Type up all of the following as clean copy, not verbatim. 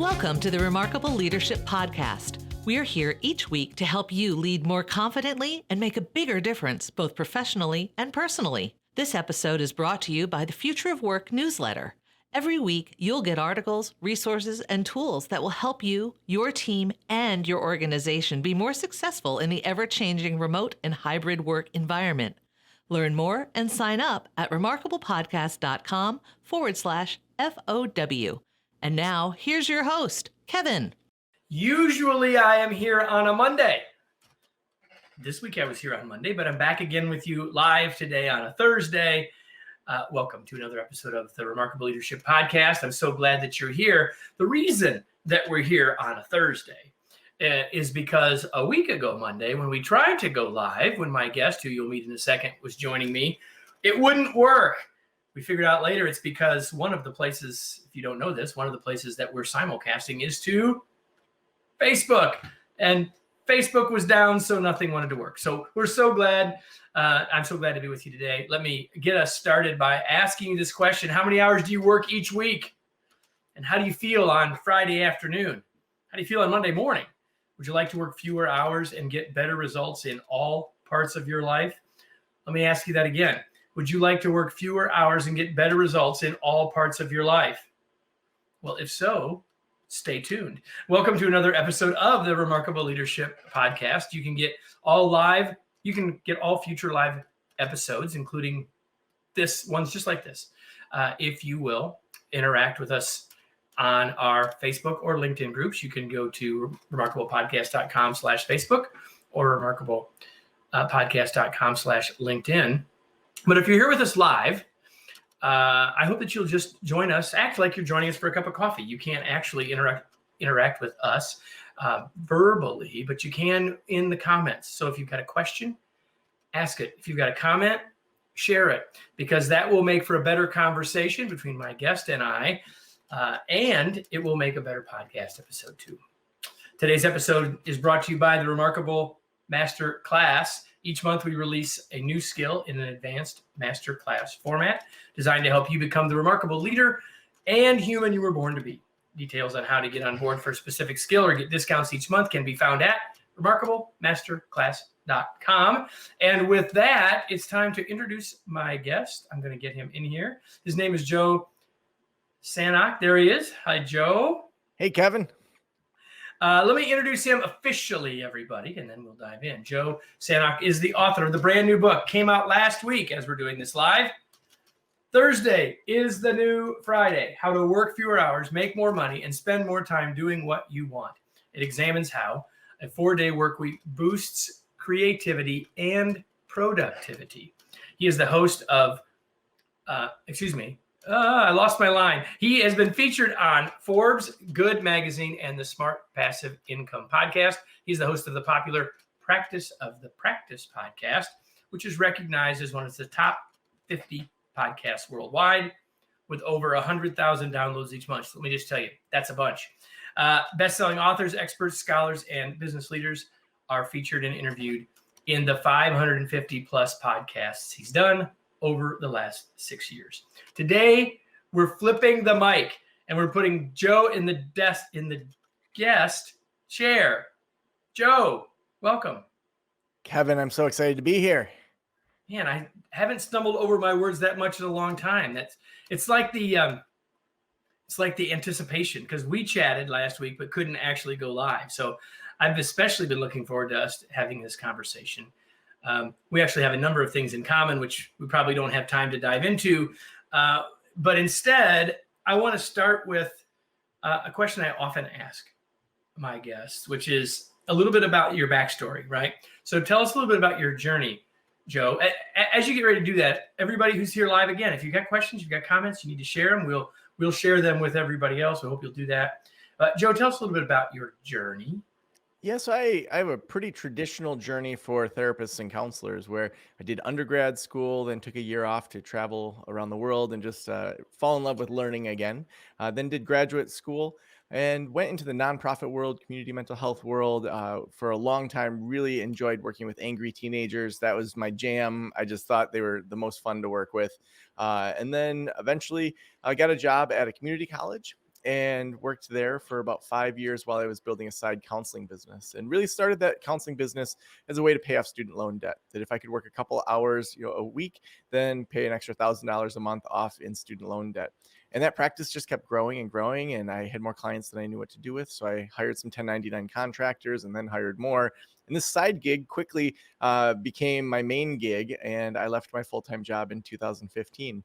Welcome to the Remarkable Leadership Podcast. We're here each week to help you lead more confidently and make a bigger difference both professionally and personally. This episode is brought to you by the Future of Work newsletter. Every week, you'll get articles, resources, and tools that will help you, your team, and your organization be more successful in the ever-changing remote and hybrid work environment. Learn more and sign up at remarkablepodcast.com/FOW. And now, here's your host, Kevin. Usually I am here on a Monday. This week I was here on Monday, but I'm back again with you live today on a Thursday. Welcome to another episode of the Remarkable Leadership Podcast. I'm so glad that you're here. The reason that we're here on a Thursday is because a week ago Monday, when we tried to go live, when my guest, who you'll meet in a second, was joining me, it wouldn't work. We figured out later it's because one of the places, if you don't know this, one of the places that we're simulcasting is to Facebook. And Facebook was down, so nothing wanted to work. So we're so glad. I'm so glad to be with you today. Let me get us started by asking you this question. How many hours do you work each week? And how do you feel on Friday afternoon? How do you feel on Monday morning? Would you like to work fewer hours and get better results in all parts of your life? Let me ask you that again. Would you like to work fewer hours and get better results in all parts of your life? Well, if so, stay tuned. Welcome to another episode of the Remarkable Leadership Podcast. You can get all future live episodes, including this ones just like this. If you will interact with us on our Facebook or LinkedIn groups, you can go to remarkablepodcast.com/Facebook or remarkablepodcast.com/LinkedIn. But if you're here with us live, I hope that you'll just join us. Act like you're joining us for a cup of coffee. You can't actually interact with us verbally, but you can in the comments. So if you've got a question, ask it. If you've got a comment, share it, because that will make for a better conversation between my guest and I, and it will make a better podcast episode too. Today's episode is brought to you by the Remarkable Master Class. Each month, we release a new skill in an advanced master class format designed to help you become the remarkable leader and human you were born to be. Details on how to get on board for a specific skill or get discounts each month can be found at remarkablemasterclass.com. And with that, it's time to introduce my guest. I'm going to get him in here. His name is Joe Sanok. There he is. Hi, Joe. Hey, Kevin. Let me introduce him officially, everybody, and then we'll dive in. Joe Sanok is the author of the brand new book. Came out last week as we're doing this live. Thursday is the new Friday. How to work fewer hours, make more money, and spend more time doing what you want. It examines how a 4-day work week boosts creativity and productivity. He is the host of, I lost my line. He has been featured on Forbes, Good Magazine, and the Smart Passive Income podcast. He's the host of the popular Practice of the Practice podcast, which is recognized as one of the top 50 podcasts worldwide with over 100,000 downloads each month. So let me just tell you, that's a bunch. Best-selling authors, experts, scholars, and business leaders are featured and interviewed in the 550 plus podcasts he's done over the last 6 years. Today, we're flipping the mic and we're putting Joe in the guest chair. Joe, welcome. Kevin, I'm so excited to be here. Man, I haven't stumbled over my words that much in a long time. It's like the anticipation, because we chatted last week but couldn't actually go live. So I've especially been looking forward to us having this conversation. We actually have a number of things in common, which we probably don't have time to dive into. But instead, I want to start with a question I often ask my guests, which is a little bit about your backstory, right? So tell us a little bit about your journey, Joe. As you get ready to do that, everybody who's here live, again, if you've got questions, you've got comments, you need to share them. We'll share them with everybody else. I hope you'll do that. Joe, tell us a little bit about your journey. Yes, I have a pretty traditional journey for therapists and counselors where I did undergrad school, then took a year off to travel around the world and just fall in love with learning again. Then did graduate school and went into the nonprofit world, community mental health world for a long time. Really enjoyed working with angry teenagers. That was my jam. I just thought they were the most fun to work with. And then eventually I got a job at a community college and worked there for about 5 years while I was building a side counseling business, and really started that counseling business as a way to pay off student loan debt. That if I could work a couple hours, a week, then pay an extra $1,000 a month off in student loan debt. And that practice just kept growing and growing. And I had more clients than I knew what to do with. So I hired some 1099 contractors and then hired more. And this side gig quickly became my main gig. And I left my full-time job in 2015.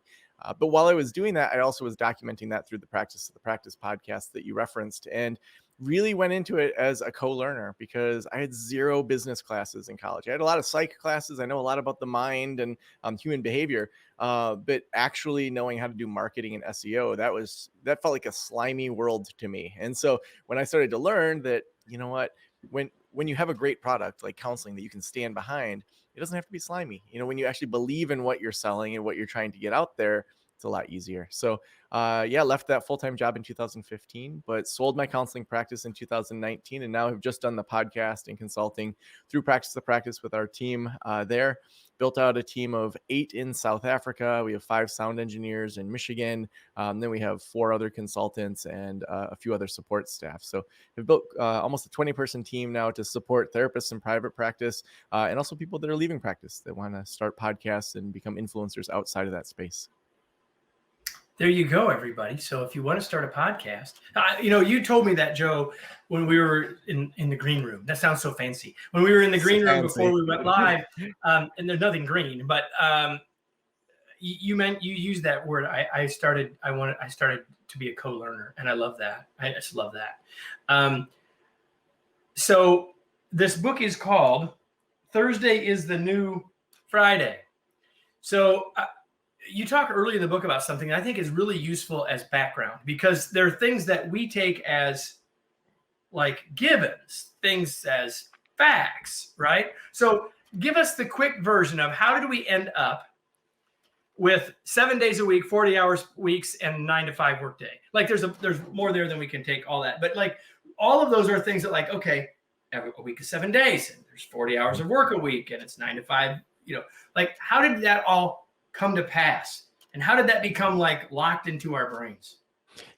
But while I was doing that, I also was documenting that through the Practice of the Practice podcast that you referenced, and really went into it as a co-learner because I had 0 business classes in college. I had a lot of psych classes. I know a lot about the mind and human behavior, but actually knowing how to do marketing and SEO, that felt like a slimy world to me. And so when I started to learn that, when you have a great product like counseling that you can stand behind, it doesn't have to be slimy. When you actually believe in what you're selling and what you're trying to get out there, it's a lot easier. So left that full-time job in 2015, but sold my counseling practice in 2019. And now have just done the podcast and consulting through Practice the Practice with our team there. Built out a team of 8 in South Africa. We have 5 sound engineers in Michigan. Then we have 4 other consultants and a few other support staff. So we've built almost a 20-person team now to support therapists in private practice and also people that are leaving practice that want to start podcasts and become influencers outside of that space. There you go, everybody. So if you want to start a podcast, you told me that, Joe, when we were in the green room. That sounds so fancy. When we were in the green room before we went live, and there's nothing green, but you used that word. I started to be a co-learner, and I love that. I just love that. So this book is called Thursday is the New Friday. So you talk early in the book about something that I think is really useful as background, because there are things that we take as like givens, things as facts, right? So give us the quick version of how did we end up with 7 days a week, 40 hours weeks, and 9 to 5 workday. Like there's more there than we can take all that. But like all of those are things that like, okay, a week is 7 days and there's 40 hours of work a week and it's 9 to 5, like how did that all come to pass? And how did that become like locked into our brains?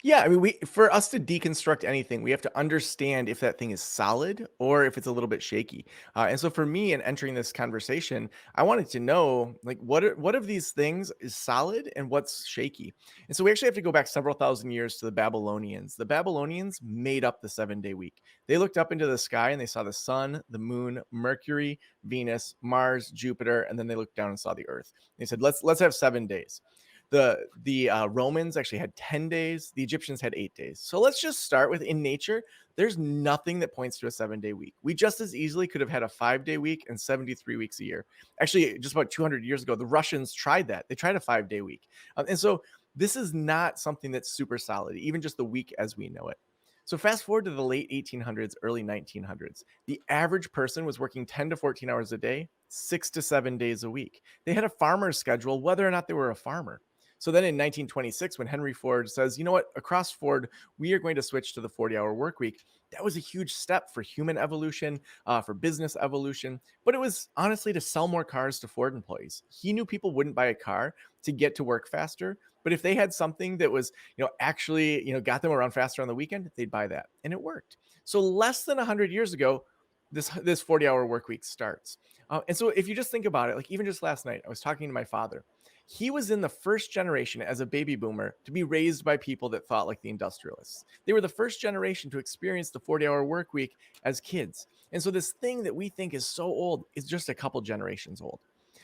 Yeah, I mean, for us to deconstruct anything, we have to understand if that thing is solid or if it's a little bit shaky. And so for me, in entering this conversation, I wanted to know like what of these things is solid and what's shaky. And so we actually have to go back several thousand years to the Babylonians. The Babylonians made up the 7-day week. They looked up into the sky and they saw the sun, the moon, Mercury, Venus, Mars, Jupiter, and then they looked down and saw the Earth. They said, let's have 7 days. The Romans actually had 10 days. The Egyptians had 8 days. So let's just start with, in nature, there's nothing that points to a 7-day week. We just as easily could have had a 5-day week and 73 weeks a year. Actually, just about 200 years ago, the Russians tried that. They tried a 5-day week. And so this is not something that's super solid, even just the week as we know it. So fast forward to the late 1800s, early 1900s. The average person was working 10 to 14 hours a day, 6 to 7 days a week. They had a farmer's schedule, whether or not they were a farmer. So then in 1926, when Henry Ford says, you know what, across Ford, we are going to switch to the 40-hour work week. That was a huge step for human evolution, for business evolution. But it was honestly to sell more cars to Ford employees. He knew people wouldn't buy a car to get to work faster. But if they had something that was, actually, got them around faster on the weekend, they'd buy that. And it worked. So less than 100 years ago, this 40-hour work week starts. And so if you just think about it, like even just last night, I was talking to my father. He was in the first generation as a baby boomer to be raised by people that thought like the industrialists. They were the first generation to experience the 40-hour work week as kids. And so this thing that we think is so old is just a couple generations old.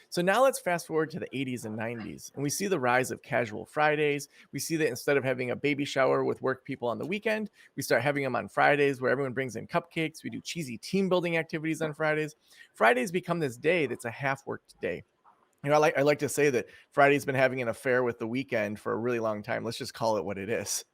So now let's fast forward to the 80s and 90s, and we see the rise of casual Fridays. We see that instead of having a baby shower with work people on the weekend, we start having them on Fridays where everyone brings in cupcakes. We do cheesy team building activities on Fridays. Fridays become this day that's a half-worked day. I like to say that Friday's been having an affair with the weekend for a really long time. Let's just call it what it is.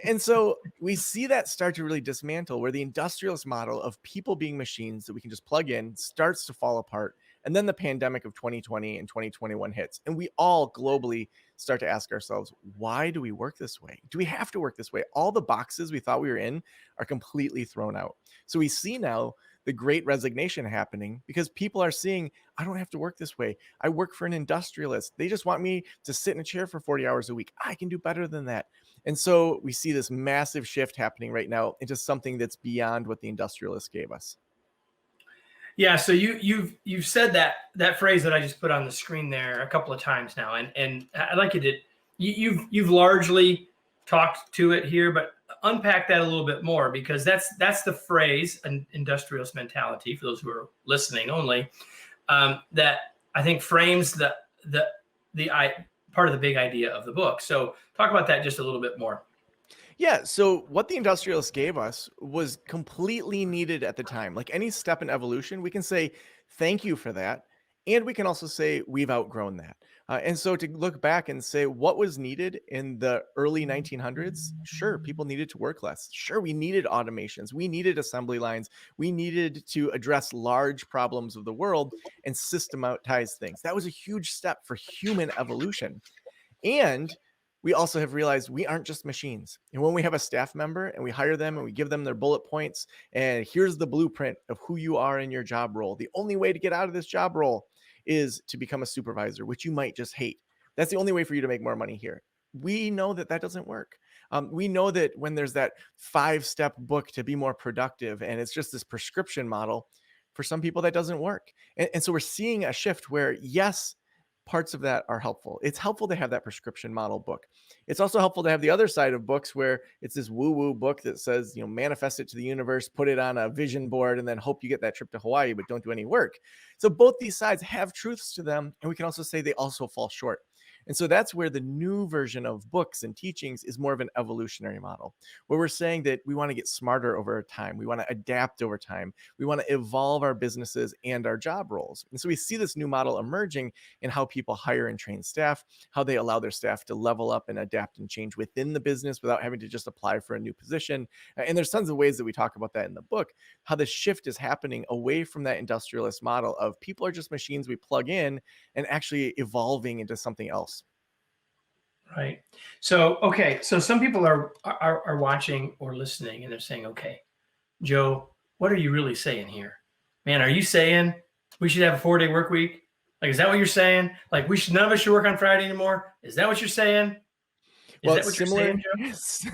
And so we see that start to really dismantle, where the industrialist model of people being machines that we can just plug in starts to fall apart. And then the pandemic of 2020 and 2021 hits. And we all globally start to ask ourselves, why do we work this way? Do we have to work this way? All the boxes we thought we were in are completely thrown out. So we see now the great resignation happening because people are seeing, I don't have to work this way. I work for an industrialist. They just want me to sit in a chair for 40 hours a week. I can do better than that. And so we see this massive shift happening right now into something that's beyond what the industrialists gave us. Yeah, so you've said that phrase that I just put on the screen there a couple of times now, and I'd like you to you've largely talked to it here, but unpack that a little bit more, because that's the phrase, an industrialist mentality, for those who are listening only, that I think frames the part of the big idea of the book. So talk about that just a little bit more. Yeah. So what the industrialists gave us was completely needed at the time. Like any step in evolution, we can say, thank you for that. And we can also say, we've outgrown that. And so to look back and say what was needed in the early 1900s, sure, people needed to work less. Sure, we needed automations. We needed assembly lines. We needed to address large problems of the world and systematize things. That was a huge step for human evolution. And we also have realized we aren't just machines. And when we have a staff member and we hire them and we give them their bullet points, and here's the blueprint of who you are in your job role, the only way to get out of this job role is to become a supervisor, which you might just hate. That's the only way for you to make more money here. We know that that doesn't work. We know that when there's that 5-step book to be more productive, and it's just this prescription model, for some people that doesn't work. And so we're seeing a shift where, yes, parts of that are helpful. It's helpful to have that prescription model book. It's also helpful to have the other side of books where it's this woo-woo book that says, manifest it to the universe, put it on a vision board, and then hope you get that trip to Hawaii, but don't do any work. So both these sides have truths to them, and we can also say they also fall short. And so that's where the new version of books and teachings is more of an evolutionary model, where we're saying that we want to get smarter over time. We want to adapt over time. We want to evolve our businesses and our job roles. And so we see this new model emerging in how people hire and train staff, how they allow their staff to level up and adapt and change within the business without having to just apply for a new position. And there's tons of ways that we talk about that in the book, how the shift is happening away from that industrialist model of people are just machines we plug in, and actually evolving into something else. Right. So, okay. So some people are watching or listening, and they're saying, okay, Joe, what are you really saying here? Man, are you saying we should have a 4-day work week? Like, is that what you're saying? Like, none of us should work on Friday anymore? Is that what you're saying? Is that what you're saying,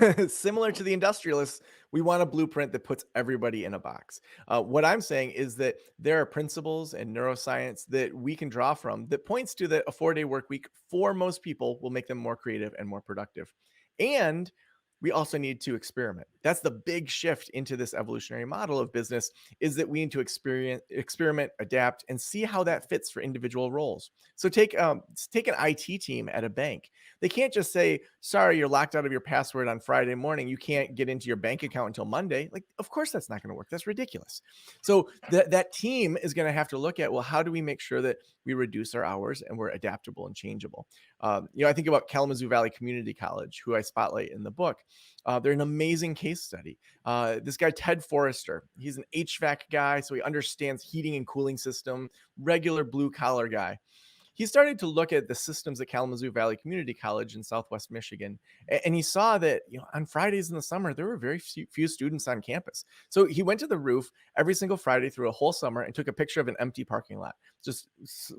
Joe? Similar to the industrialists, we want a blueprint that puts everybody in a box. What I'm saying is that there are principles and neuroscience that we can draw from that points to that a 4-day work week for most people will make them more creative and more productive. And we also need to experiment. That's the big shift into this evolutionary model of business, is that we need to experiment, adapt, and see how that fits for individual roles. So take an IT team at a bank. They can't just say, sorry, you're locked out of your password on Friday morning. You can't get into your bank account until Monday. Like, of course, that's not going to work. That's ridiculous. So that team is going to have to look at, well, how do we make sure that we reduce our hours and we're adaptable and changeable? I think about Kalamazoo Valley Community College, who I spotlight in the book. They're an amazing case study. This guy, Ted Forrester, he's an HVAC guy, so he understands heating and cooling system, regular blue collar guy. He started to look at the systems at Kalamazoo Valley Community College in Southwest Michigan. And he saw that, on Fridays in the summer, there were very few students on campus. So he went to the roof every single Friday through a whole summer and took a picture of an empty parking lot. Just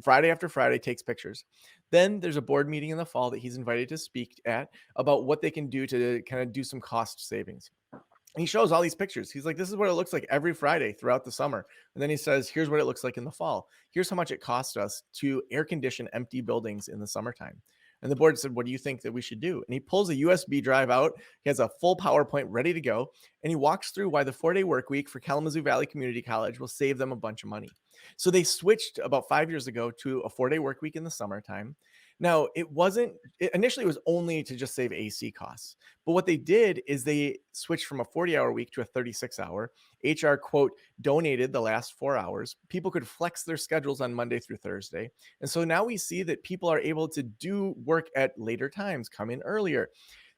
Friday after Friday, takes pictures. Then there's a board meeting in the fall that he's invited to speak at about what they can do to kind of do some cost savings. And he shows all these pictures. He's like, this is what it looks like every Friday throughout the summer. And then he says, here's what it looks like in the fall. Here's how much it costs us to air condition empty buildings in the summertime. And the board said, what do you think that we should do? And he pulls a USB drive out. He has a full PowerPoint ready to go. And he walks through why the 4-day work week for Kalamazoo Valley Community College will save them a bunch of money. So they switched about 5 years ago to a 4-day work week in the summertime. Now, initially it was only to just save AC costs. But what they did is they switched from a 40-hour week to a 36-hour. HR, quote, donated the last 4 hours. People could flex their schedules on Monday through Thursday. And so now we see that people are able to do work at later times, come in earlier.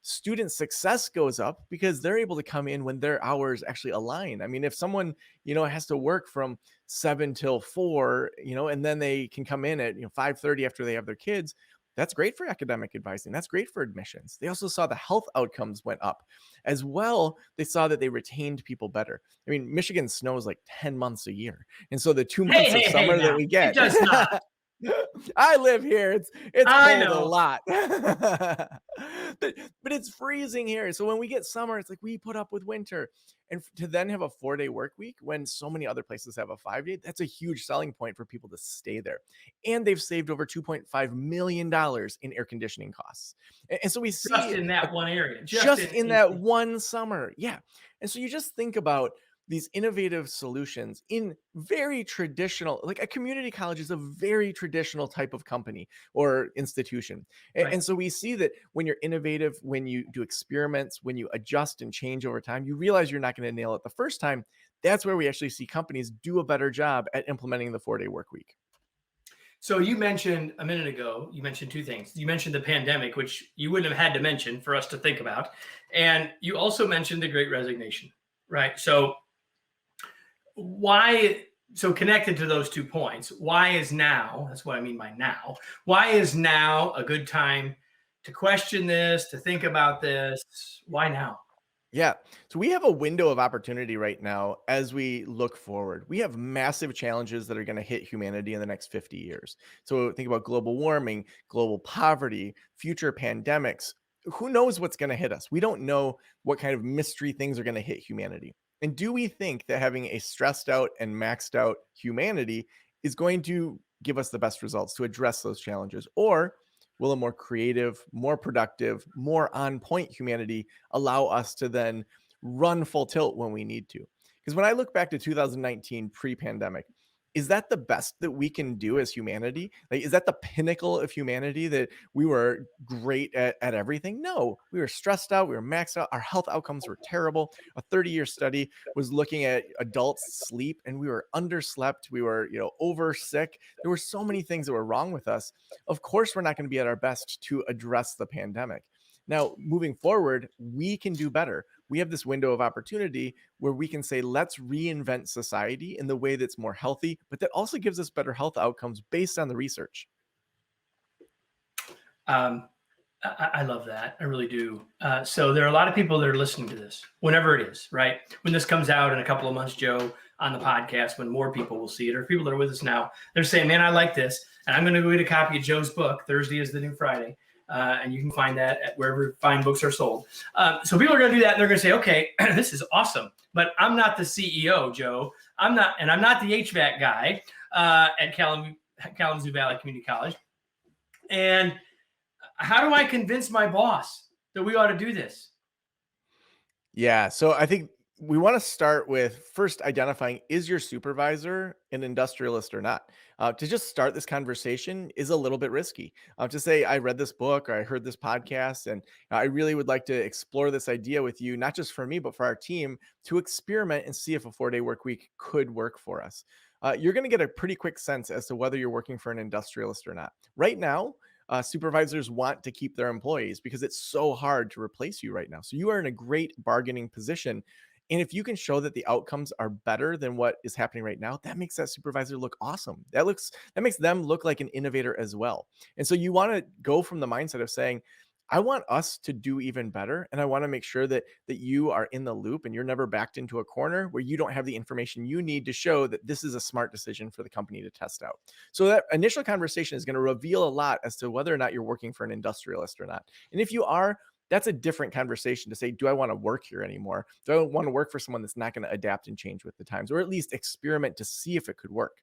Student success goes up because they're able to come in when their hours actually align. I mean, if someone, has to work from 7 till 4, and then they can come in at 5:30 after they have their kids, That's great for academic advising. That's great for admissions. They also saw the health outcomes went up. As well, they saw that they retained people better. I mean, Michigan snows like 10 months a year. And so the two Hey, months of hey, hey! summer that Now we it get, does not. I live here. It's I cold a know. lot. but it's freezing here. So when we get summer, it's like we put up with winter. And to then have a 4-day work week when so many other places have a 5-day, that's a huge selling point for people to stay there. And they've saved over $2.5 million in air conditioning costs. And so we Just see in that one area. just in that one summer. Yeah. And so you just think about these innovative solutions in very traditional, like a community college is a very traditional type of company or institution. Right. And so we see that when you're innovative, when you do experiments, when you adjust and change over time, you realize you're not going to nail it the first time. That's where we actually see companies do a better job at implementing the 4-day work week. So you mentioned a minute ago, you mentioned two things. You mentioned the pandemic, which you wouldn't have had to mention for us to think about. And you also mentioned the great resignation, right? So connected to those 2 points, why is now, that's what I mean by now, why is now a good time to question this, to think about this? Why now? Yeah. So we have a window of opportunity right now as we look forward. We have massive challenges that are going to hit humanity in the next 50 years. So think about global warming, global poverty, future pandemics. Who knows what's going to hit us? We don't know what kind of mystery things are going to hit humanity. And do we think that having a stressed out and maxed out humanity is going to give us the best results to address those challenges? Or will a more creative, more productive, more on point humanity allow us to then run full tilt when we need to? Because when I look back to 2019 pre pandemic, is that the best that we can do as humanity? Like, is that the pinnacle of humanity that we were great at everything? No, we were stressed out. We were maxed out. Our health outcomes were terrible. A 30-year study was looking at adults' sleep, and we were underslept. We were, over sick. There were so many things that were wrong with us. Of course, we're not going to be at our best to address the pandemic. Now, moving forward, we can do better. We have this window of opportunity where we can say, let's reinvent society in the way that's more healthy, but that also gives us better health outcomes based on the research. I love that. I really do. So there are a lot of people that are listening to this, whenever it is, right? When this comes out in a couple of months, Joe, on the podcast, when more people will see it, or people that are with us now, they're saying, man, I like this. And I'm going to go get a copy of Joe's book. Thursday is the new Friday. And you can find that at wherever fine books are sold. So people are going to do that, and they're going to say, okay, this is awesome, but I'm not the CEO, Joe. I'm not the HVAC guy at Kalamazoo Valley Community College. And how do I convince my boss that we ought to do this? Yeah. So I think we want to start with first identifying, is your supervisor an industrialist or not? To just start this conversation is a little bit risky. To say, I read this book or I heard this podcast, and I really would like to explore this idea with you, not just for me, but for our team to experiment and see if a 4-day work week could work for us. You're going to get a pretty quick sense as to whether you're working for an industrialist or not. Right now, supervisors want to keep their employees because it's so hard to replace you right now. So you are in a great bargaining position. And if you can show that the outcomes are better than what is happening right now, that makes that supervisor look awesome. That makes them look like an innovator as well. And so you want to go from the mindset of saying, I want us to do even better. And I want to make sure that you are in the loop and you're never backed into a corner where you don't have the information you need to show that this is a smart decision for the company to test out. So that initial conversation is going to reveal a lot as to whether or not you're working for an industrialist or not. And if you are, that's a different conversation to say, do I want to work here anymore? Do I want to work for someone that's not going to adapt and change with the times, or at least experiment to see if it could work?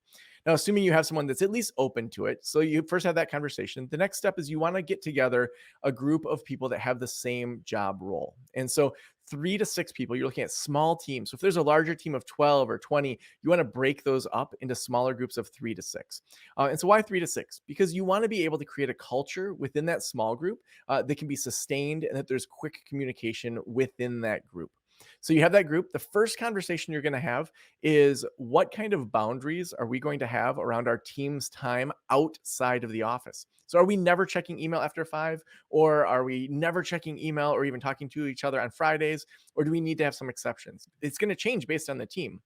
Now, assuming you have someone that's at least open to it, so you first have that conversation. The next step is you want to get together a group of people that have the same job role. And so 3 to 6 people, you're looking at small teams. So if there's a larger team of 12 or 20, you want to break those up into smaller groups of 3 to 6. And so why 3 to 6? Because you want to be able to create a culture within that small group that can be sustained and that there's quick communication within that group. So you have that group. The first conversation you're going to have is, what kind of boundaries are we going to have around our team's time outside of the office? So are we never checking email after 5, or are we never checking email or even talking to each other on Fridays? Or do we need to have some exceptions? It's going to change based on the team.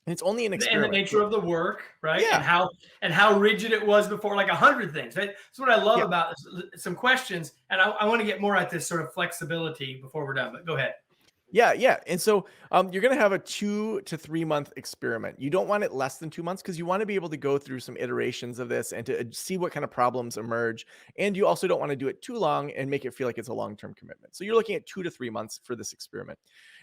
And it's only an And the experiment. nature of the work, right? Yeah. And how rigid it was before, like 100 things, right? That's what I love Yeah. about some questions. And I want to get more at this sort of flexibility before we're done, but go ahead. Yeah, yeah. And so you're going to have a 2 to 3 month experiment. You don't want it less than 2 months because you want to be able to go through some iterations of this and to see what kind of problems emerge. And you also don't want to do it too long and make it feel like it's a long term commitment. So you're looking at 2 to 3 months for this experiment.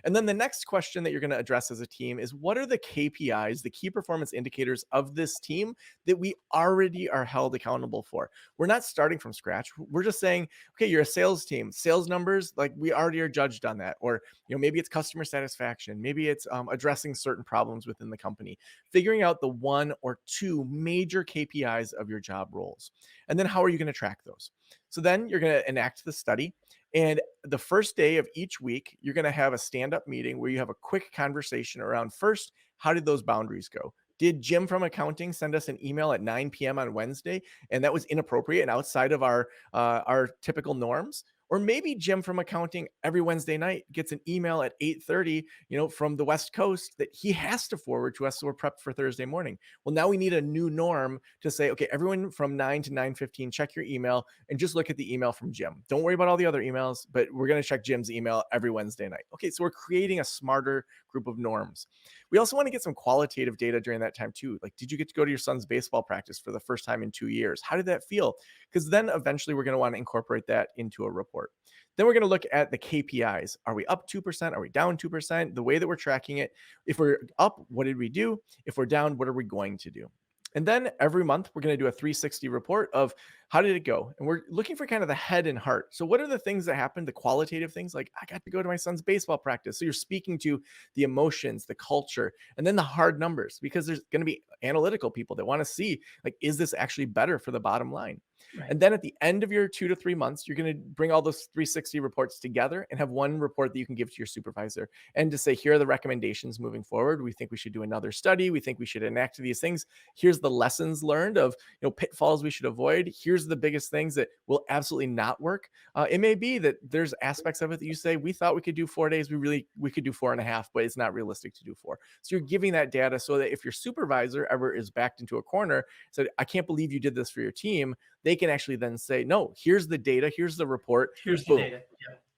And then the next question that you're going to address as a team is what are the KPIs, the key performance indicators of this team that we already are held accountable for? We're not starting from scratch. We're just saying, okay, you're a sales team, sales numbers, like we already are judged on that. Or maybe it's customer satisfaction, maybe it's addressing certain problems within the company, figuring out the 1 or 2 major KPIs of your job roles. And then how are you going to track those? So then you're going to enact the study. And the first day of each week, you're going to have a stand-up meeting where you have a quick conversation around first, how did those boundaries go? Did Jim from accounting send us an email at 9 p.m. on Wednesday, and that was inappropriate and outside of our typical norms? Or maybe Jim from accounting every Wednesday night gets an email at 8:30, from the West Coast that he has to forward to us so we're prepped for Thursday morning. Well, now we need a new norm to say, okay, everyone from 9 to 9:15, check your email and just look at the email from Jim. Don't worry about all the other emails, but we're going to check Jim's email every Wednesday night. Okay, so we're creating a smarter group of norms. We also want to get some qualitative data during that time too. Like, did you get to go to your son's baseball practice for the first time in 2 years? How did that feel? Because then eventually we're going to want to incorporate that into a report. Then we're going to look at the KPIs. Are we up 2%? Are we down 2%? The way that we're tracking it. If we're up, what did we do? If we're down, what are we going to do? And then every month, we're going to do a 360 report of how did it go? And we're looking for kind of the head and heart. So what are the things that happened, the qualitative things like I got to go to my son's baseball practice. So you're speaking to the emotions, the culture, and then the hard numbers, because there's going to be analytical people that want to see, like, is this actually better for the bottom line? Right. And then at the end of your 2 to 3 months, you're going to bring all those 360 reports together and have one report that you can give to your supervisor and to say, here are the recommendations moving forward. We think we should do another study. We think we should enact these things. Here's the lessons learned of pitfalls we should avoid. Here's the biggest things that will absolutely not work. It may be that there's aspects of it that you say, we thought we could do 4 days. We could do 4.5, but it's not realistic to do 4. So you're giving that data so that if your supervisor ever is backed into a corner, said, I can't believe you did this for your team, they can actually then say, no, here's the data, here's the report. Here's the Boom. data.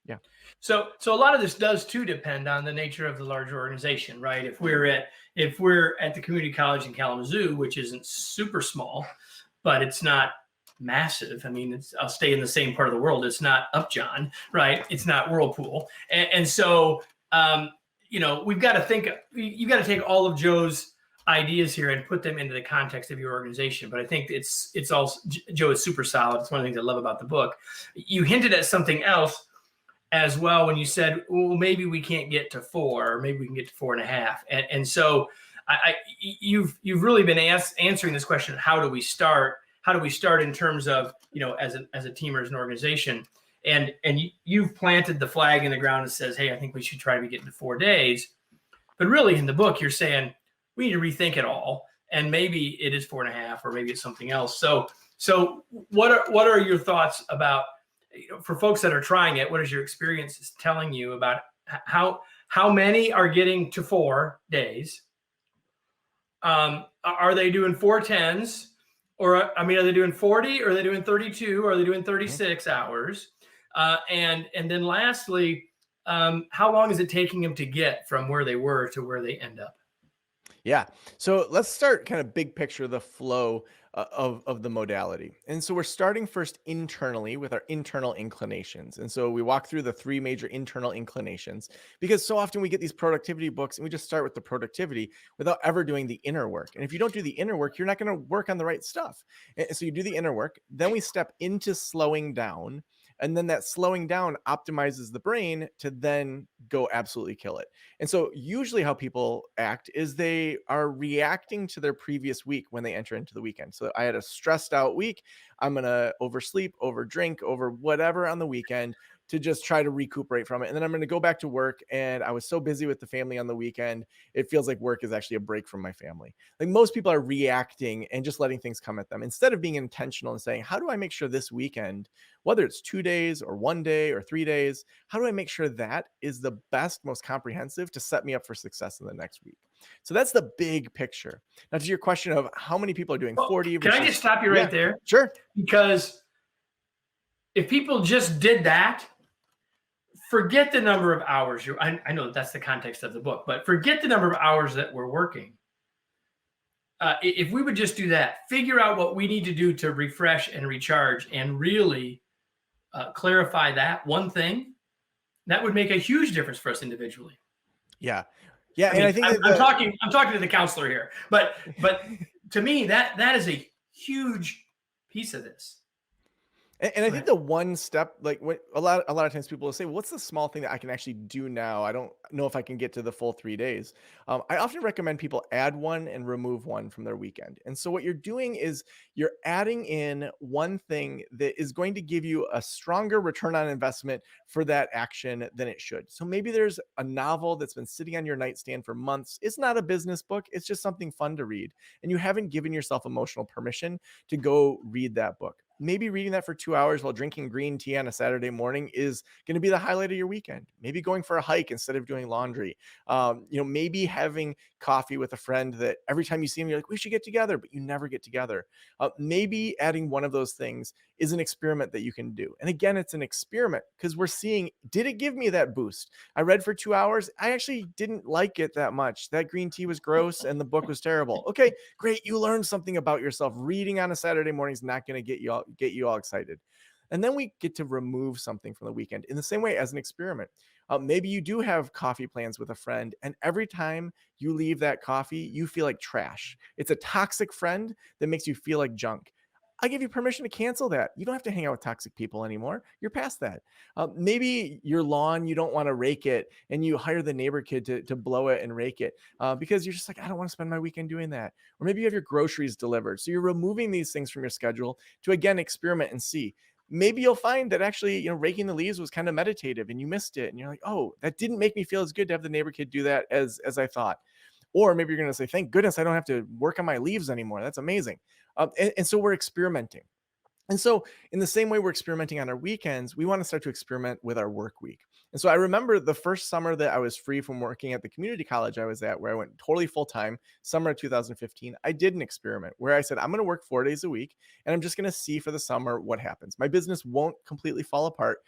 Yeah. So a lot of this does too depend on the nature of the larger organization, right? If we're at the community college in Kalamazoo, which isn't super small, but it's not massive. I mean, I'll stay in the same part of the world. It's not Upjohn, right? It's not Whirlpool, and so we've got to think. You got to take all of Joe's ideas here and put them into the context of your organization. But I think it's also, Joe is super solid. It's one of the things I love about the book. You hinted at something else as well when you said, well, maybe we can't get to 4, or maybe we can get to 4.5. And so you've really been answering this question. How do we start? How do we start in terms of, as a team or as an organization? And you've planted the flag in the ground that says, hey, I think we should try to get into 4 days. But really in the book, you're saying we need to rethink it all. And maybe it is 4.5, or maybe it's something else. So what are your thoughts about, for folks that are trying it, what is your experience telling you about how many are getting to 4 days? Are they doing 4 10s? Or, are they doing 40? Or are they doing 32? Or are they doing 36 hours? And then lastly, how long is it taking them to get from where they were to where they end up? Yeah. So let's start kind of big picture, the flow of the modality. And so we're starting first internally with our internal inclinations. And so we walk through the 3 major internal inclinations, because so often we get these productivity books and we just start with the productivity without ever doing the inner work. And if you don't do the inner work, you're not going to work on the right stuff. And so you do the inner work, then we step into slowing down. And then that slowing down optimizes the brain to then go absolutely kill it. And so usually how people act is they are reacting to their previous week when they enter into the weekend. So I had a stressed out week. I'm going to oversleep, overdrink, over whatever on the weekend to just try to recuperate from it. And then I'm going to go back to work. And I was so busy with the family on the weekend, it feels like work is actually a break from my family. Like, most people are reacting and just letting things come at them instead of being intentional and saying, how do I make sure this weekend, whether it's 2 days or 1 day or 3 days, how do I make sure that is the best, most comprehensive to set me up for success in the next week? So that's the big picture. Now, to your question of how many people are doing Well, 40 can I versus, just stop you yeah, right there? sure. Because if people just did that, forget the number of hours I know that's the context of the book, but forget the number of hours that we're working. If we would just do that, figure out what we need to do to refresh and recharge and really clarify that one thing, that would make a huge difference for us individually. Yeah. Yeah. I And I mean, think I'm, that I'm talking, I'm talking to the counselor here, but to me, that is a huge piece of this. And I Go think ahead. the one step, like what a lot of times people will say, well, what's the small thing that I can actually do now? I don't know if I can get to the full 3 days. I often recommend people add one and remove one from their weekend. And so what you're doing is you're adding in one thing that is going to give you a stronger return on investment for that action than it should. So maybe there's a novel that's been sitting on your nightstand for months. It's not a business book. It's just something fun to read. And you haven't given yourself emotional permission to go read that book. Maybe reading that for 2 hours while drinking green tea on a Saturday morning is going to be the highlight of your weekend. Maybe going for a hike instead of doing laundry. Maybe having coffee with a friend that every time you see him, you're like, we should get together, but you never get together. Maybe adding one of those things is an experiment that you can do. And again, it's an experiment because we're seeing, did it give me that boost? I read for 2 hours. I actually didn't like it that much. That green tea was gross and the book was terrible. Okay, great. You learned something about yourself. Reading on a Saturday morning is not going to get you all excited. And then we get to remove something from the weekend in the same way as an experiment. Maybe you do have coffee plans with a friend, and every time you leave that coffee, you feel like trash. It's a toxic friend that makes you feel like junk. I give you permission to cancel that. You don't have to hang out with toxic people anymore. You're past that. Maybe your lawn, you don't want to rake it, and you hire the neighbor kid to blow it and rake it because you're just like, I don't want to spend my weekend doing that. Or maybe you have your groceries delivered. So you're removing these things from your schedule to, again, experiment and see. Maybe you'll find that actually, raking the leaves was kind of meditative and you missed it. And you're like, oh, that didn't make me feel as good to have the neighbor kid do that as I thought. Or maybe you're going to say, thank goodness I don't have to work on my leaves anymore. That's amazing. And so we're experimenting. And so, in the same way we're experimenting on our weekends, we want to start to experiment with our work week. And so, I remember the first summer that I was free from working at the community college I was at, where I went totally full time, summer of 2015. I did an experiment where I said, I'm going to work 4 days a week and I'm just going to see for the summer what happens. My business won't completely fall apart,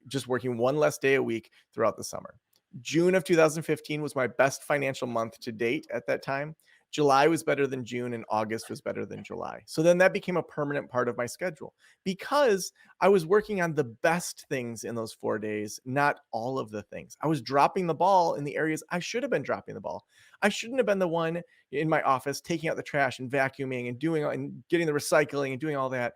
just working one less day a week throughout the summer. June of 2015 was my best financial month to date at that time. July was better than June and August was better than July. So then that became a permanent part of my schedule because I was working on the best things in those 4 days, not all of the things. I was dropping the ball in the areas I should have been dropping the ball. I shouldn't have been the one in my office taking out the trash and vacuuming and doing and getting the recycling and doing all that.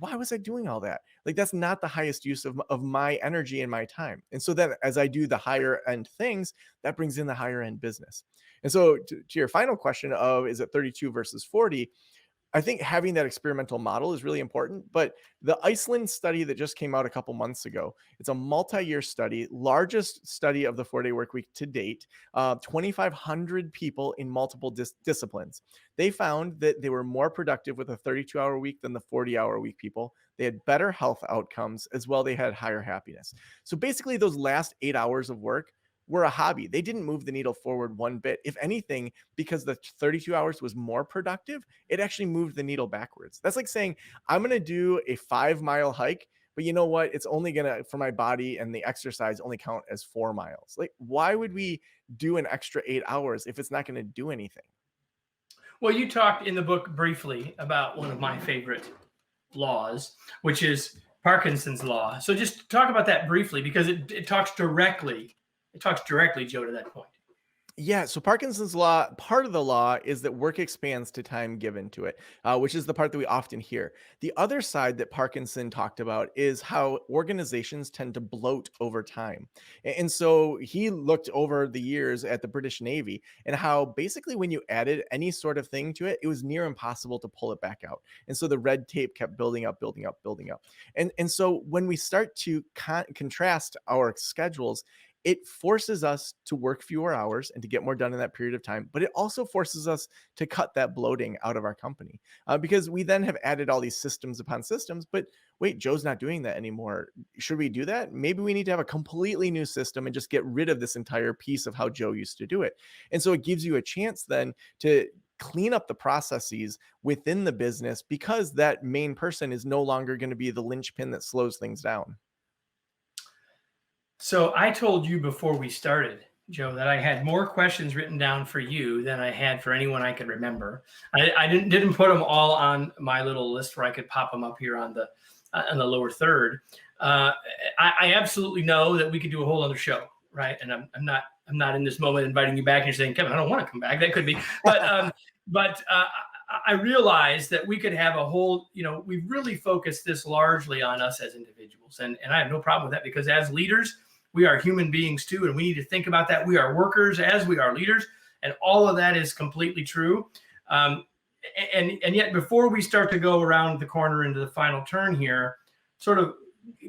Why was I doing all that? Like, that's not the highest use of my energy and my time. And so then as I do the higher end things, that brings in the higher end business. And so to your final question of, is it 32 versus 40? I think having that experimental model is really important. But the Iceland study that just came out a couple months ago, it's a multi-year study, largest study of the 4-day work week to date, 2,500 people in multiple disciplines. They found that they were more productive with a 32-hour week than the 40-hour week people. They had better health outcomes as well. They had higher happiness. So basically those last 8 hours of work were a hobby. They didn't move the needle forward one bit. If anything, because the 32 hours was more productive, it actually moved the needle backwards. That's like saying, I'm going to do a 5-mile hike, but you know what? It's only going to, for my body and the exercise, only count as 4 miles. Like, why would we do an extra 8 hours if it's not going to do anything? Well, you talked in the book briefly about one of my favorite laws, which is Parkinson's law. So just talk about that briefly because it talks directly. It talks directly, Joe, to that point. Yeah, so Parkinson's law, part of the law is that work expands to time given to it, which is the part that we often hear. The other side that Parkinson talked about is how organizations tend to bloat over time. And so he looked over the years at the British Navy and how basically when you added any sort of thing to it, it was near impossible to pull it back out. And so the red tape kept building up, building up, building up. And so when we start to contrast our schedules, it forces us to work fewer hours and to get more done in that period of time. But it also forces us to cut that bloating out of our company because we then have added all these systems upon systems. But wait, Joe's not doing that anymore. Should we do that? Maybe we need to have a completely new system and just get rid of this entire piece of how Joe used to do it. And so it gives you a chance then to clean up the processes within the business because that main person is no longer going to be the linchpin that slows things down. So I told you before we started, Joe, that I had more questions written down for you than I had for anyone I could remember. I didn't put them all on my little list where I could pop them up here on the lower third. I absolutely know that we could do a whole other show, right? And I'm not in this moment inviting you back and you're saying, Kevin, I don't want to come back. That could be, but I realized that we could have a whole, we really focused this largely on us as individuals. And I have no problem with that because as leaders, we are human beings too. And we need to think about that. We are workers as we are leaders. And all of that is completely true. And yet before we start to go around the corner into the final turn here, sort of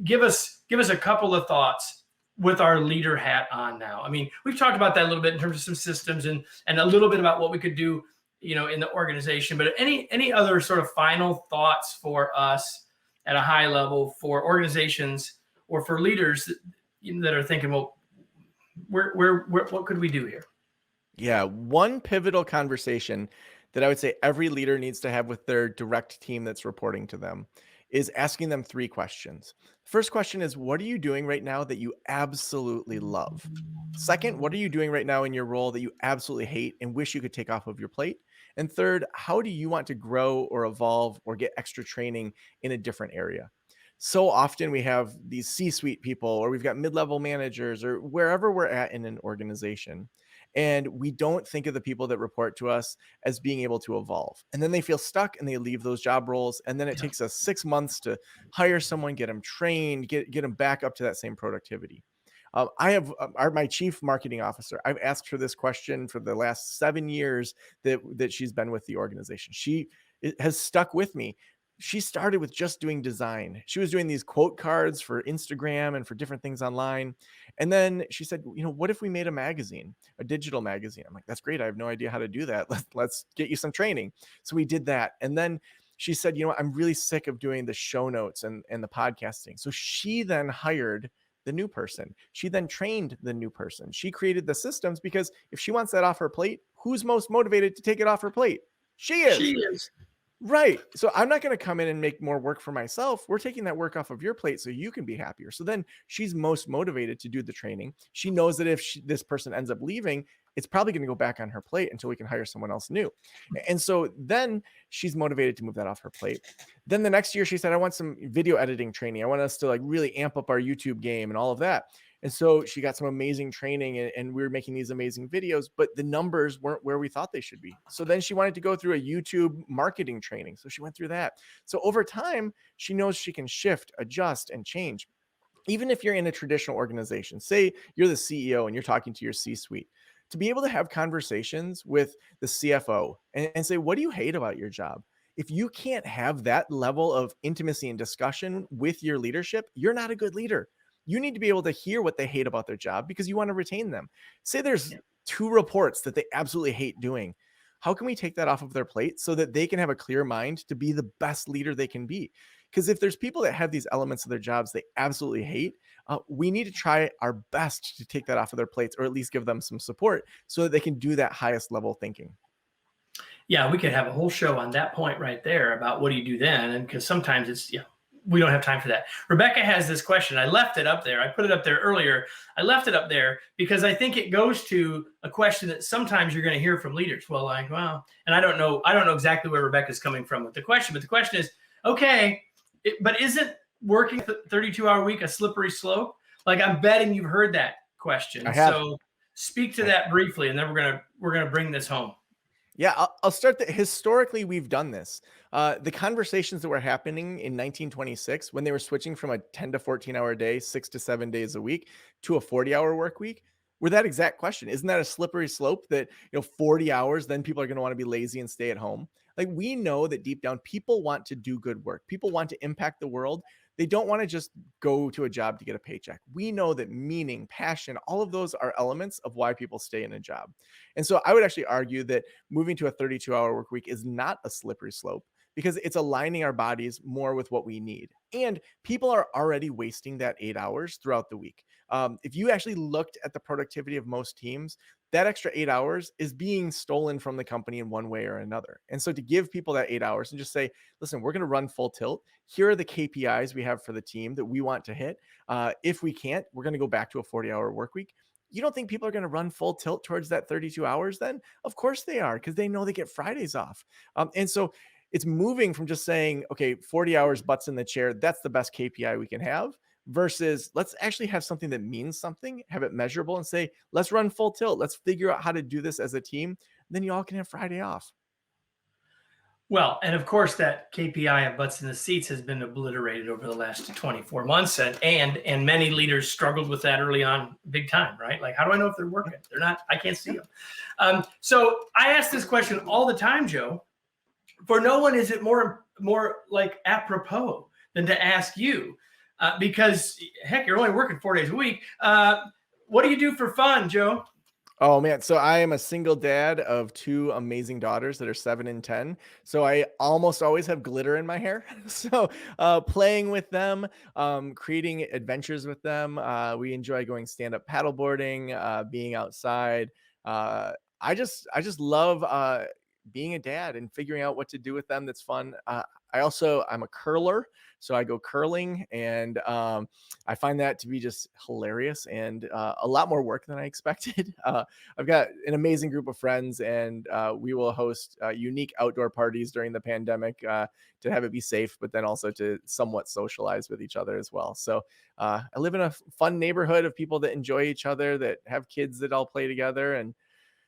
give us a couple of thoughts with our leader hat on now. I mean, we've talked about that a little bit in terms of some systems and a little bit about what we could do, in the organization, but any other sort of final thoughts for us at a high level for organizations or for leaders that are thinking, well, what could we do here? Yeah, one pivotal conversation that I would say every leader needs to have with their direct team that's reporting to them is asking them three questions. First question is, what are you doing right now that you absolutely love? Second, what are you doing right now in your role that you absolutely hate and wish you could take off of your plate? And third, how do you want to grow or evolve or get extra training in a different area? So often we have these C-suite people, or we've got mid-level managers, or wherever we're at in an organization. And we don't think of the people that report to us as being able to evolve. And then they feel stuck and they leave those job roles. And then it takes us 6 months to hire someone, get them trained, get them back up to that same productivity. I have my chief marketing officer. I've asked her this question for the last 7 years that she's been with the organization. Has stuck with me. She started with just doing design. She was doing these quote cards for Instagram and for different things online. And then she said, what if we made a magazine, a digital magazine? I'm like, that's great. I have no idea how to do that. Let's get you some training. So we did that. And then she said, I'm really sick of doing the show notes and the podcasting. So she then hired the new person. She then trained the new person. She created the systems because if she wants that off her plate, who's most motivated to take it off her plate? She is. She is. Right. So I'm not going to come in and make more work for myself. We're taking that work off of your plate so you can be happier. So then she's most motivated to do the training. She knows that if this person ends up leaving, it's probably going to go back on her plate until we can hire someone else new. And so then she's motivated to move that off her plate. Then the next year she said, I want some video editing training. I want us to really amp up our YouTube game and all of that. And so she got some amazing training and we were making these amazing videos, but the numbers weren't where we thought they should be. So then she wanted to go through a YouTube marketing training. So she went through that. So over time, she knows she can shift, adjust, and change. Even if you're in a traditional organization, say you're the CEO and you're talking to your C-suite, to be able to have conversations with the CFO and say, what do you hate about your job? If you can't have that level of intimacy and discussion with your leadership, you're not a good leader. You need to be able to hear what they hate about their job because you want to retain them. Say there's 2 reports that they absolutely hate doing. How can we take that off of their plate so that they can have a clear mind to be the best leader they can be? Because if there's people that have these elements of their jobs they absolutely hate, we need to try our best to take that off of their plates or at least give them some support so that they can do that highest level thinking. Yeah, we could have a whole show on that point right there about what do you do then? And because sometimes it's, we don't have time for that. Rebecca has this question. I left it up there. I put it up there earlier. I left it up there because I think it goes to a question that sometimes you're going to hear from leaders. Well, and I don't know exactly where Rebecca's coming from with the question, but the question is, okay, but isn't working 32-hour week a slippery slope? I'm betting you've heard that question. I have. So speak to that briefly, and then we're gonna bring this home. Yeah, I'll start that. Historically, we've done this. The conversations that were happening in 1926 when they were switching from a 10 to 14 hour day, 6 to 7 days a week to a 40-hour work week were that exact question. Isn't that a slippery slope that, 40 hours, then people are going to want to be lazy and stay at home? Like, we know that deep down, people want to do good work. People want to impact the world. They don't want to just go to a job to get a paycheck. We know that meaning, passion, all of those are elements of why people stay in a job. And so I would actually argue that moving to a 32-hour work week is not a slippery slope, because it's aligning our bodies more with what we need. And people are already wasting that 8 hours throughout the week. If you actually looked at the productivity of most teams, that extra 8 hours is being stolen from the company in one way or another. And so to give people that 8 hours and just say, listen, we're going to run full tilt. Here are the KPIs we have for the team that we want to hit. If we can't, we're going to go back to a 40-hour work week. You don't think people are going to run full tilt towards that 32 hours then? Of course they are, because they know they get Fridays off. And so it's moving from just saying, okay, 40 hours butts in the chair, that's the best KPI we can have, versus let's actually have something that means something, have it measurable, and say, let's run full tilt. Let's figure out how to do this as a team. Then you all can have Friday off. Well, and of course that KPI of butts in the seats has been obliterated over the last 24 months. And many leaders struggled with that early on big time, right? Like, how do I know if they're working? They're not, I can't see them. So I ask this question all the time, Joe. For no one is it more like apropos than to ask you, because heck, you're only working 4 days a week. What do you do for fun, Joe? Oh man, so I am a single dad of two amazing daughters that are 7 and 10. So I almost always have glitter in my hair. So playing with them, creating adventures with them. We enjoy going stand-up paddleboarding, being outside. I just love being a dad and figuring out what to do with them that's fun. I'm a curler, so I go curling, and I find that to be just hilarious and a lot more work than I expected. I've got an amazing group of friends, and we will host unique outdoor parties during the pandemic to have it be safe, but then also to somewhat socialize with each other as well. So I live in a fun neighborhood of people that enjoy each other, that have kids that all play together, and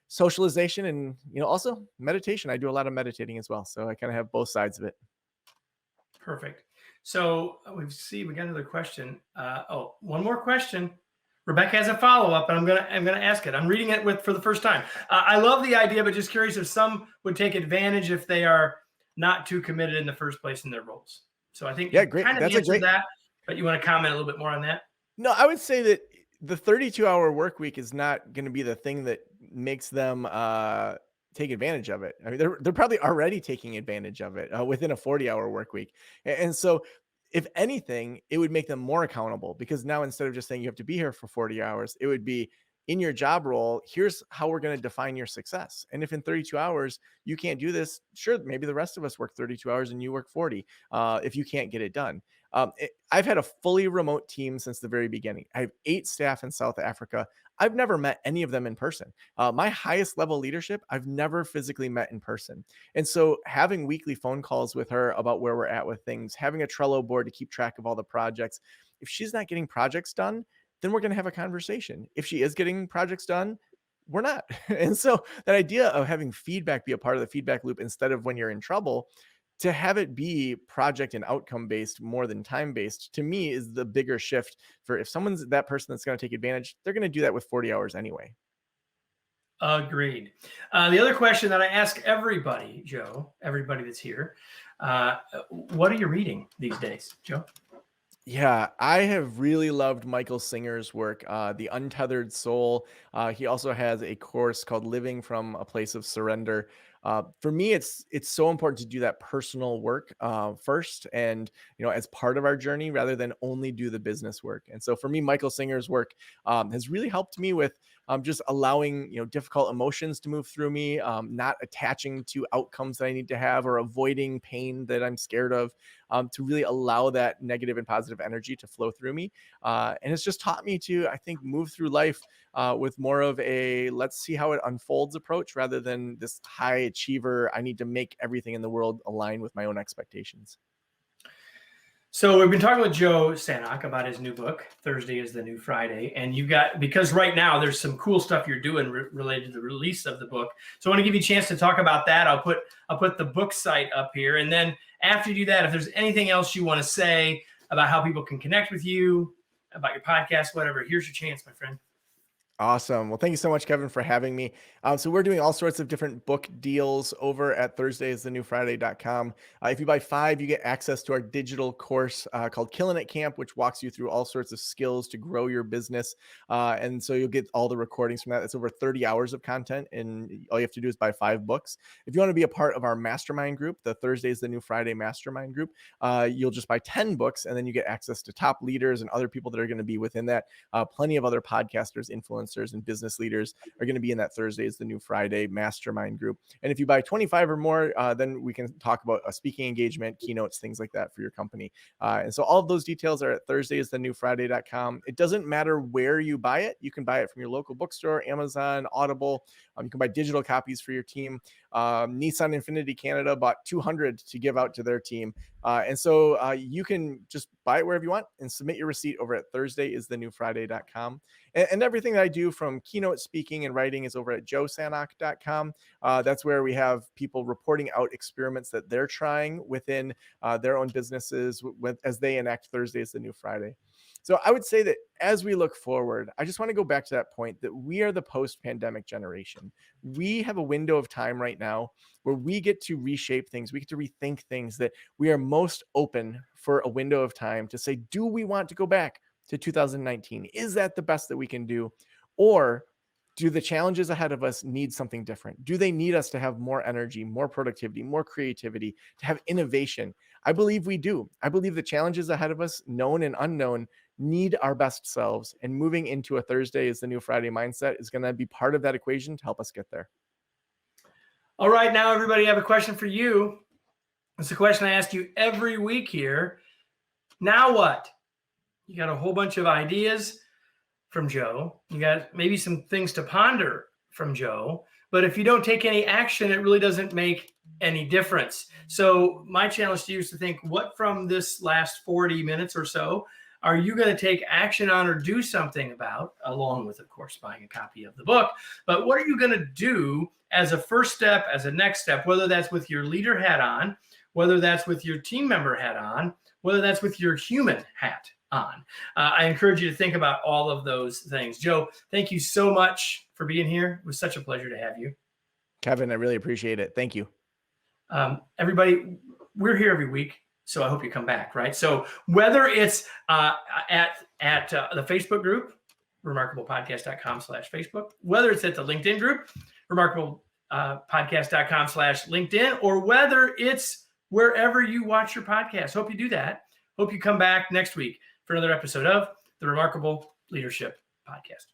socialization, and also meditation. I do a lot of meditating as well, so I kind of have both sides of it. Perfect. So we got another question. One more question. Rebecca has a follow-up, and I'm gonna ask it. I'm reading it for the first time. I love the idea, but just curious if some would take advantage if they are not too committed in the first place in their roles. So I think great. Kind of answered that, but you want to comment a little bit more on that? No, I would say that the 32-hour work week is not going to be the thing that makes them take advantage of it. I mean, they're probably already taking advantage of it within a 40-hour work week. And so if anything, it would make them more accountable, because now instead of just saying you have to be here for 40 hours, it would be, in your job role, here's how we're going to define your success. And if in 32 hours you can't do this, sure, maybe the rest of us work 32 hours and you work 40 if you can't get it done. I've had a fully remote team since the very beginning. I have 8 staff in South Africa. I've never met any of them in person. My highest level leadership, I've never physically met in person. And so having weekly phone calls with her about where we're at with things, having a Trello board to keep track of all the projects. If she's not getting projects done, then we're going to have a conversation. If she is getting projects done, we're not. And so that idea of having feedback be a part of the feedback loop, instead of when you're in trouble, to have it be project and outcome based more than time based, to me is the bigger shift. For if someone's that person that's going to take advantage, they're going to do that with 40 hours anyway. Agreed. The other question that I ask everybody, Joe, everybody that's here, what are you reading these days, Joe? Yeah, I have really loved Michael Singer's work, The Untethered Soul. He also has a course called Living from a Place of Surrender. For me, it's so important to do that personal work first, and as part of our journey, rather than only do the business work. And so for me, Michael Singer's work has really helped me with just allowing difficult emotions to move through me, not attaching to outcomes that I need to have, or avoiding pain that I'm scared of, to really allow that negative and positive energy to flow through me. And it's just taught me to, I think, move through life with more of a let's see how it unfolds approach, rather than this high achiever, I need to make everything in the world align with my own expectations. So we've been talking with Joe Sanok about his new book, Thursday is the New Friday. And because right now there's some cool stuff you're doing related to the release of the book. So I want to give you a chance to talk about that. I'll put the book site up here. And then after you do that, if there's anything else you want to say about how people can connect with you, about your podcast, whatever, here's your chance, my friend. Awesome. Well, thank you so much, Kevin, for having me. So we're doing all sorts of different book deals over at thursdaysthenewfriday.com. If you buy 5, you get access to our digital course called Killing It Camp, which walks you through all sorts of skills to grow your business. And so you'll get all the recordings from that. It's over 30 hours of content, and all you have to do is buy 5 books. If you want to be a part of our mastermind group, the Thursdays the New Friday mastermind group, you'll just buy 10 books, and then you get access to top leaders and other people that are going to be within that. Plenty of other podcasters, influencers, and business leaders are going to be in that Thursdays the New Friday mastermind group. And if you buy 25 or more, then we can talk about a speaking engagement, keynotes, things like that for your company. And so all of those details are at thursdaysthenewfriday.com. It doesn't matter where you buy it. You can buy it from your local bookstore, Amazon, Audible. You can buy digital copies for your team. Nissan Infinity Canada bought 200 to give out to their team. And so you can just buy it wherever you want and submit your receipt over at thursdaysthenewfriday.com. And everything that I do from keynote speaking and writing is over at joesanok.com. That's where we have people reporting out experiments that they're trying within their own businesses as they enact Thursdays the New Friday. So I would say that as we look forward, I just want to go back to that point that we are the post-pandemic generation. We have a window of time right now where we get to reshape things. We get to rethink things, that we are most open for a window of time to say, do we want to go back to 2019? Is that the best that we can do? Or do the challenges ahead of us need something different? Do they need us to have more energy, more productivity, more creativity, to have innovation? I believe we do. I believe the challenges ahead of us, known and unknown, need our best selves. And moving into a Thursday is the New Friday mindset is going to be part of that equation to help us get there. All right, now everybody, I have a question for you. It's a question I ask you every week here. Now what? You got a whole bunch of ideas from Joe. You got maybe some things to ponder from Joe. But if you don't take any action, it really doesn't make any difference. So my challenge to you is to think, what from this last 40 minutes or so are you going to take action on or do something about, along with, of course, buying a copy of the book? But what are you going to do as a first step, as a next step, whether that's with your leader hat on, whether that's with your team member hat on, whether that's with your human hat on? I encourage you to think about all of those things. Joe, thank you so much for being here. It was such a pleasure to have you. Kevin, I really appreciate it. Thank you. Everybody, we're here every week, so I hope you come back, right? So whether it's at the Facebook group, remarkablepodcast.com/Facebook, whether it's at the LinkedIn group, remarkablepodcast.com/LinkedIn, or whether it's wherever you watch your podcast. Hope you do that. Hope you come back next week for another episode of the Remarkable Leadership Podcast.